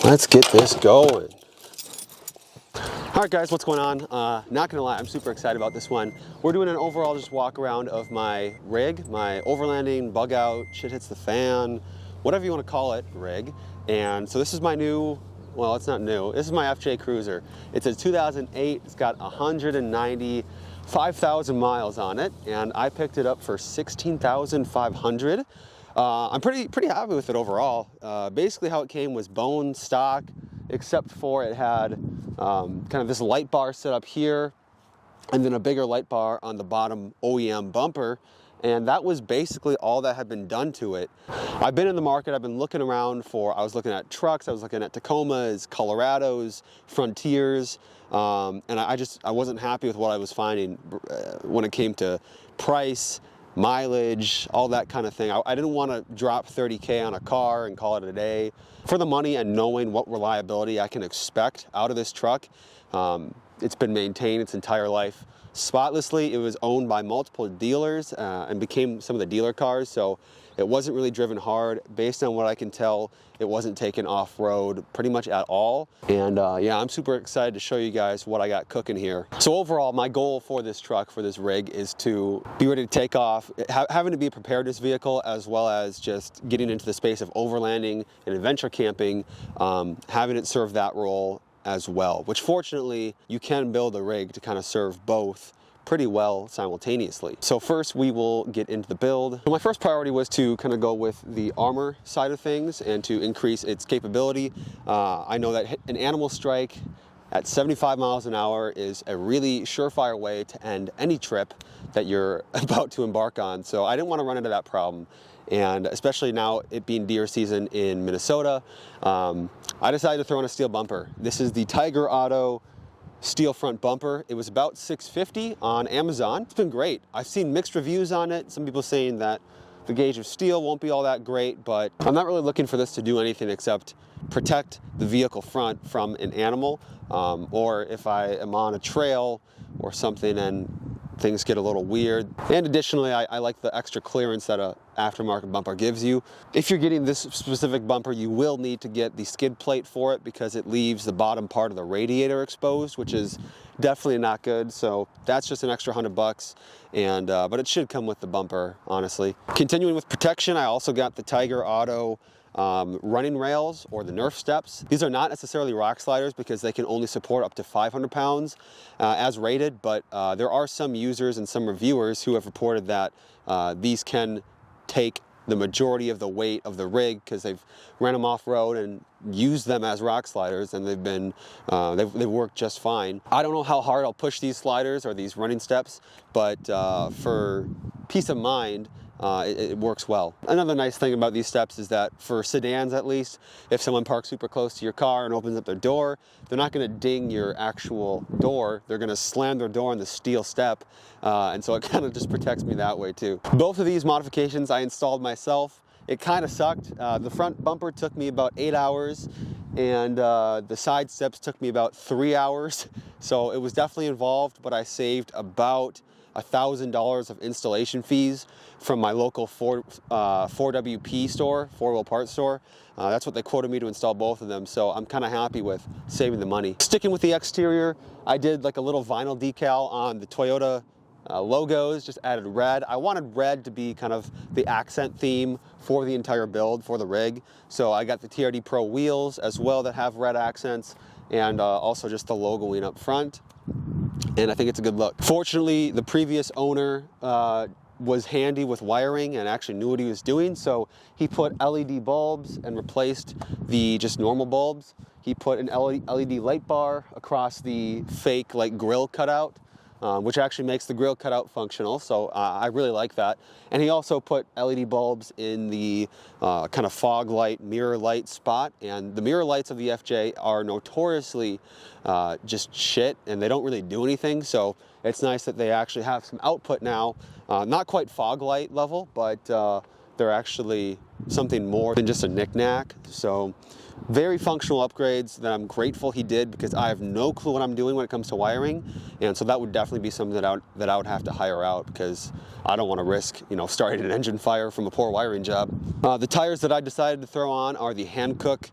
Let's get this going. All right, guys, what's going on? Not gonna lie, I'm super excited about this one. We're doing an overall just walk around of my rig, my overlanding, bug out, shit hits the fan, whatever you want to call it, rig. And so this is my new, well, it's not new, this is my FJ Cruiser. It's a 2008, it's got 195,000 miles on it, and I picked it up for $16,500. I'm pretty happy with it overall. Basically how it came was bone stock, except for it had kind of this light bar set up here, and then a bigger light bar on the bottom OEM bumper, and that was basically all that had been done to it. I've been in the market, I've been looking around I was looking at trucks, I was looking at Tacomas, Colorados, Frontiers, and I wasn't happy with what I was finding when it came to price, mileage, all that kind of thing. I didn't want to drop 30K on a car and call it a day. For the money and knowing what reliability I can expect out of this truck, it's been maintained its entire life spotlessly. It was owned by multiple dealers and became some of the dealer cars, so it wasn't really driven hard. Based on what I can tell, it wasn't taken off-road pretty much at all. And yeah, I'm super excited to show you guys what I got cooking here. So overall, my goal for this truck, for this rig, is to be ready to take off, having to be a preparedness vehicle, as well as just getting into the space of overlanding and adventure camping, having it serve that role as well, which fortunately you can build a rig to kind of serve both pretty well simultaneously. So first we will get into the build. So my first priority was to kind of go with the armor side of things and to increase its capability. I know that an animal strike at 75 miles an hour is a really surefire way to end any trip that you're about to embark on. So I didn't want to run into that problem. And especially now it being deer season in Minnesota, I decided to throw in a steel bumper. This is the Tiger Auto steel front bumper. It was about $650 on Amazon. It's been great. I've seen mixed reviews on it. Some people saying that the gauge of steel won't be all that great, but I'm not really looking for this to do anything except protect the vehicle front from an animal, or if I am on a trail or something and things get a little weird. And additionally, I like the extra clearance that a aftermarket bumper gives you. If you're getting this specific bumper, you will need to get the skid plate for it because it leaves the bottom part of the radiator exposed, which is definitely not good. So that's just an extra $100, and but it should come with the bumper, honestly. Continuing with protection, I also got the Tiger Auto running rails, or the Nerf steps. These are not necessarily rock sliders because they can only support up to 500 pounds as rated, but there are some users and some reviewers who have reported that these can take the majority of the weight of the rig because they've ran them off-road and used them as rock sliders, and they've worked just fine. I don't know how hard I'll push these sliders or these running steps, but for peace of mind, it works well. Another nice thing about these steps is that for sedans, at least, if someone parks super close to your car and opens up their door, they're not going to ding your actual door. They're going to slam their door on the steel step, and so it kind of just protects me that way too. Both of these modifications I installed myself. It kind of sucked. The front bumper took me about 8 hours, and the side steps took me about 3 hours. So it was definitely involved, but I saved about $1,000 of installation fees from my local 4WP store, 4-wheel parts store. That's what they quoted me to install both of them, so I'm kind of happy with saving the money. Sticking with the exterior, I did like a little vinyl decal on the Toyota logos, just added red. I wanted red to be kind of the accent theme for the entire build, for the rig. So I got the TRD Pro wheels as well that have red accents, and also just the logoing up front. And I think it's a good look. Fortunately, the previous owner was handy with wiring and actually knew what he was doing, so he put LED bulbs and replaced the just normal bulbs. He put an LED light bar across the fake like grill cutout, which actually makes the grill cutout functional, so I really like that. And he also put LED bulbs in the kind of fog light, mirror light spot, and the mirror lights of the FJ are notoriously just shit, and they don't really do anything, so it's nice that they actually have some output now. Not quite fog light level, but they're actually something more than just a knick-knack. So very functional upgrades that I'm grateful he did, because I have no clue what I'm doing when it comes to wiring, and so that would definitely be something that I would have to hire out, because I don't want to risk, you know, starting an engine fire from a poor wiring job. The tires that I decided to throw on are the Hankook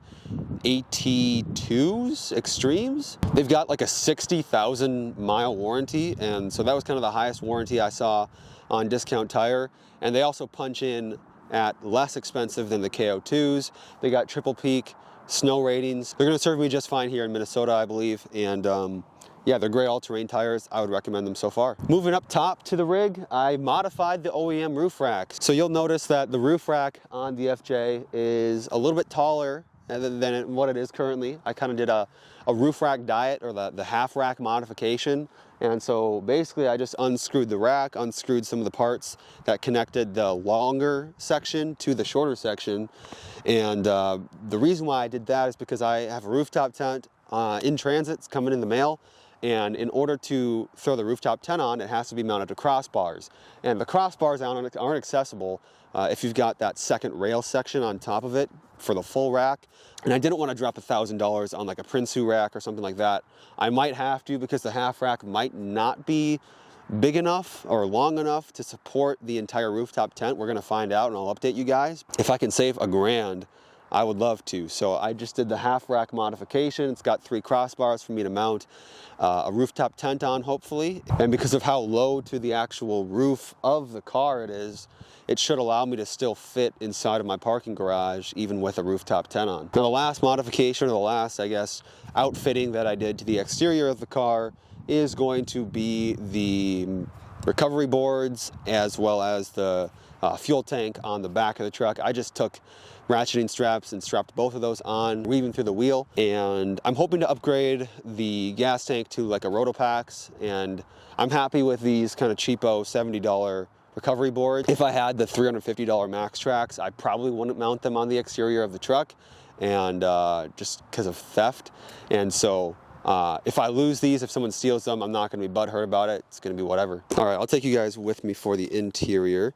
AT2s Extremes. They've got like a 60,000 mile warranty, and so that was kind of the highest warranty I saw on Discount Tire. And they also punch in at less expensive than the KO2s. They got triple peak snow ratings. They're gonna serve me just fine here in Minnesota, I believe. And yeah, they're great all-terrain tires. I would recommend them so far. Moving up top to the rig, I modified the OEM roof rack. So you'll notice that the roof rack on the FJ is a little bit taller than what it is currently. I kind of did a roof rack diet, or the half rack modification. And so basically I just unscrewed the rack, unscrewed some of the parts that connected the longer section to the shorter section. And the reason why I did that is because I have a rooftop tent in transit. It's coming in the mail. And in order to throw the rooftop tent on, it has to be mounted to crossbars. And the crossbars aren't accessible if you've got that second rail section on top of it for the full rack. And I didn't want to drop $1,000 on like a Prinsu rack or something like that. I might have to, because the half rack might not be big enough or long enough to support the entire rooftop tent. We're gonna find out, and I'll update you guys. If I can save $1,000, I would love to. So I just did the half rack modification. It's got 3 crossbars for me to mount a rooftop tent on, hopefully. And because of how low to the actual roof of the car it is, it should allow me to still fit inside of my parking garage, even with a rooftop tent on. Now the last modification, or the last, I guess, outfitting that I did to the exterior of the car is going to be the recovery boards, as well as the fuel tank on the back of the truck. I just took ratcheting straps and strapped both of those on, weaving through the wheel. And I'm hoping to upgrade the gas tank to like a Rotopax. And I'm happy with these kind of cheapo $70 recovery boards. If I had the $350 Max Tracks, I probably wouldn't mount them on the exterior of the truck, and just because of theft. And so if I lose these, if someone steals them, I'm not going to be butthurt about it. It's going to be whatever. All right, I'll take you guys with me for the interior.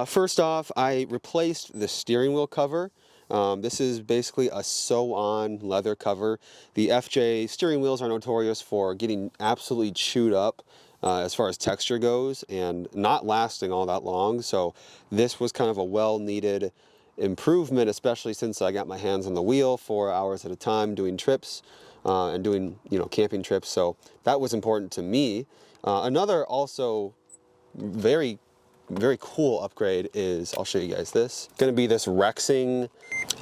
First off, I replaced the steering wheel cover. This is basically a sew-on leather cover. The FJ steering wheels are notorious for getting absolutely chewed up as far as texture goes, and not lasting all that long. So this was kind of a well-needed improvement, especially since I got my hands on the wheel 4 hours at a time doing trips. And doing, camping trips. So that was important to me. Another also very, very cool upgrade is, I'll show you guys this. It's gonna be this Rexing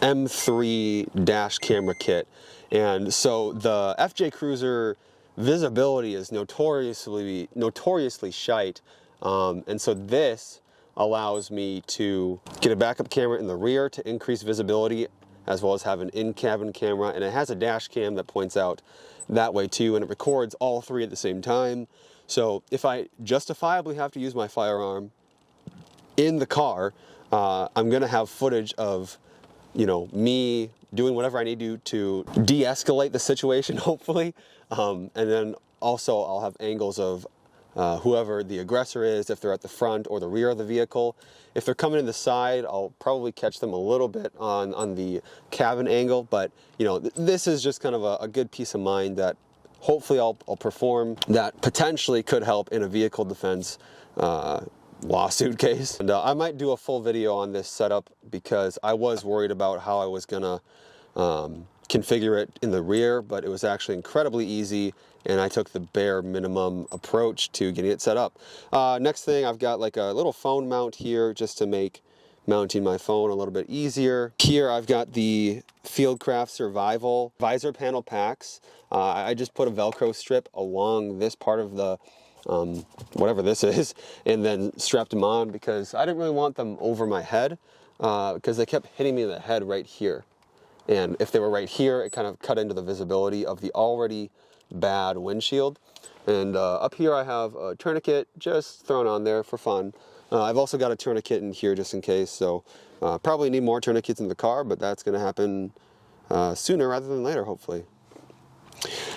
M3 dash camera kit. And so the FJ Cruiser visibility is notoriously shite. And so this allows me to get a backup camera in the rear to increase visibility, as well as have an in-cabin camera, and it has a dash cam that points out that way too, and it records all 3 at the same time. So if I justifiably have to use my firearm in the car, I'm gonna have footage of, me doing whatever I need to de-escalate the situation, hopefully. And then also I'll have angles of whoever the aggressor is, if they're at the front or the rear of the vehicle. If they're coming in the side, I'll probably catch them a little bit on the cabin angle, but this is just kind of a good peace of mind that hopefully I'll perform, that potentially could help in a vehicle defense lawsuit case. And I might do a full video on this setup, because I was worried about how I was gonna configure it in the rear, but it was actually incredibly easy, and I took the bare minimum approach to getting it set up. Next thing, I've got like a little phone mount here just to make mounting my phone a little bit easier. Here I've got the Fieldcraft Survival visor panel packs. I just put a Velcro strip along this part of the whatever this is, and then strapped them on, because I didn't really want them over my head, because they kept hitting me in the head right here. And if they were right here, it kind of cut into the visibility of the already bad windshield. And up here I have a tourniquet just thrown on there for fun. I've also got a tourniquet in here just in case, so probably need more tourniquets in the car, but that's going to happen sooner rather than later, hopefully.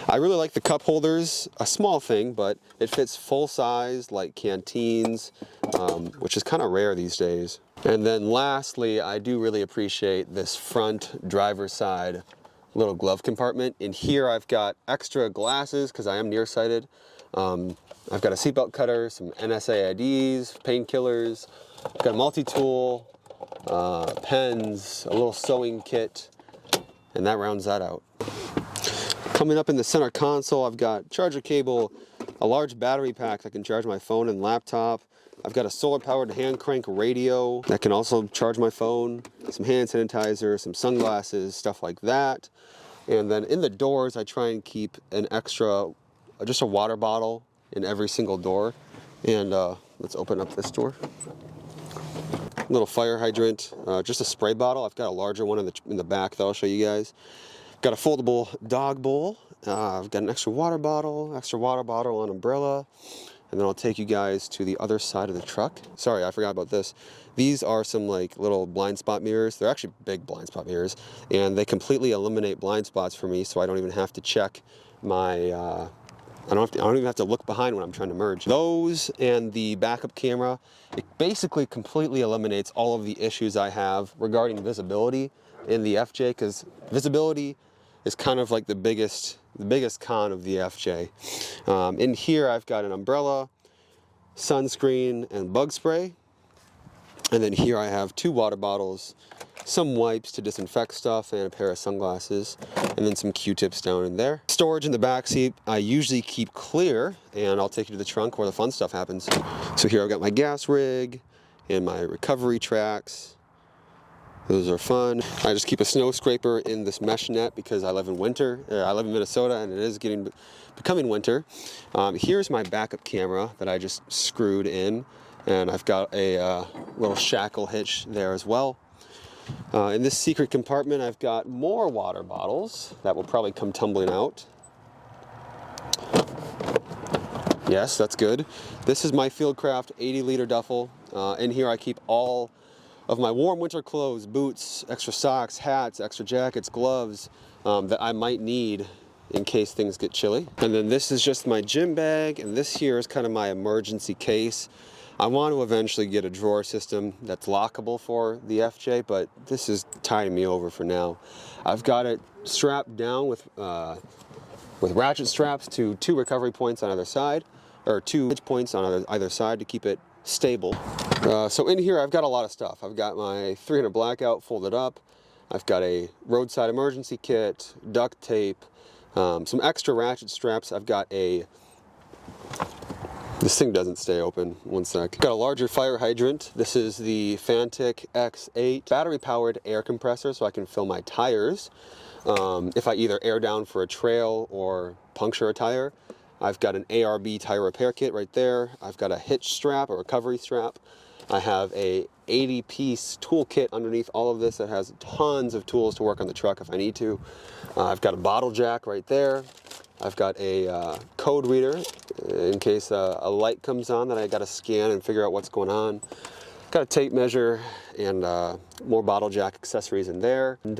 I really like the cup holders, a small thing, but it fits full size like canteens, which is kind of rare these days. And then lastly, I do really appreciate this front driver's side little glove compartment. In here I've got extra glasses because I am nearsighted. I've got a seatbelt cutter, some NSAIDs, painkillers, got a multi-tool, pens, a little sewing kit, and that rounds that out. Coming up in the center console, I've got charger cable, a large battery pack that can charge my phone and laptop. I've got a solar-powered hand crank radio that can also charge my phone, some hand sanitizer, some sunglasses, stuff like that. And then in the doors, I try and keep an extra, just a water bottle in every single door. And let's open up this door. Little fire hydrant, just a spray bottle. I've got a larger one in the back that I'll show you guys. Got a foldable dog bowl. I've got an extra water bottle, an umbrella. And then I'll take you guys to the other side of the truck. Sorry, I forgot about this. These are some like little blind spot mirrors. They're actually big blind spot mirrors, and they completely eliminate blind spots for me, so I don't even have to check my, I don't even have to look behind when I'm trying to merge. Those and the backup camera, it basically completely eliminates all of the issues I have regarding visibility in the FJ, because visibility is kind of like the biggest con of the FJ. In here I've got an umbrella, sunscreen, and bug spray. And then here I have 2 water bottles, some wipes to disinfect stuff, and a pair of sunglasses, and then some Q-tips down in there. Storage in the back seat I usually keep clear, and I'll take you to the trunk where the fun stuff happens. So here I've got my gas rig and my recovery tracks. Those are fun. I just keep a snow scraper in this mesh net because I live in winter. I live in Minnesota, and it is becoming winter. Here's my backup camera that I just screwed in, and I've got a little shackle hitch there as well. In this secret compartment, I've got more water bottles that will probably come tumbling out. Yes, that's good. This is my Fieldcraft 80-liter duffel. In here I keep all of my warm winter clothes, boots, extra socks, hats, extra jackets, gloves that I might need in case things get chilly. And then this is just my gym bag, and this here is kind of my emergency case. I want to eventually get a drawer system that's lockable for the FJ, but this is tying me over for now. I've got it strapped down with ratchet straps to 2 recovery points on either side, or 2 hitch points on either side to keep it stable. So in here I've got a lot of stuff. I've got my 300 blackout folded up. I've got a roadside emergency kit, duct tape, some extra ratchet straps. I've got this thing doesn't stay open, one sec. Got a larger fire hydrant. This is the Vertx X8 battery powered air compressor, so I can fill my tires if I either air down for a trail or puncture a tire. I've got an ARB tire repair kit right there. I've got a hitch strap, a recovery strap. I have a 80-piece tool kit underneath all of this that has tons of tools to work on the truck if I need to. I've got a bottle jack right there. I've got a code reader in case a light comes on that I got to scan and figure out what's going on. Got a tape measure and more bottle jack accessories in there. And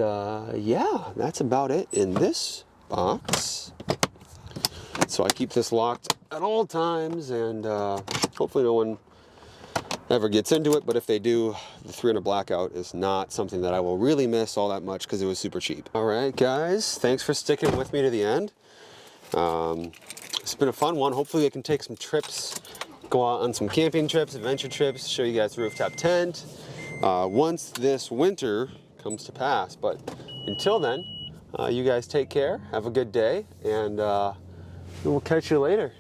yeah, that's about it in this box. So I keep this locked at all times, and hopefully no one ever gets into it, but if they do, the 300 blackout is not something that I will really miss all that much because it was super cheap. All right, guys, thanks for sticking with me to the end. It's been a fun one. Hopefully I can take some trips, go out on some camping trips, adventure trips, show you guys the rooftop tent once this winter comes to pass. But until then, you guys take care, have a good day, and we'll catch you later.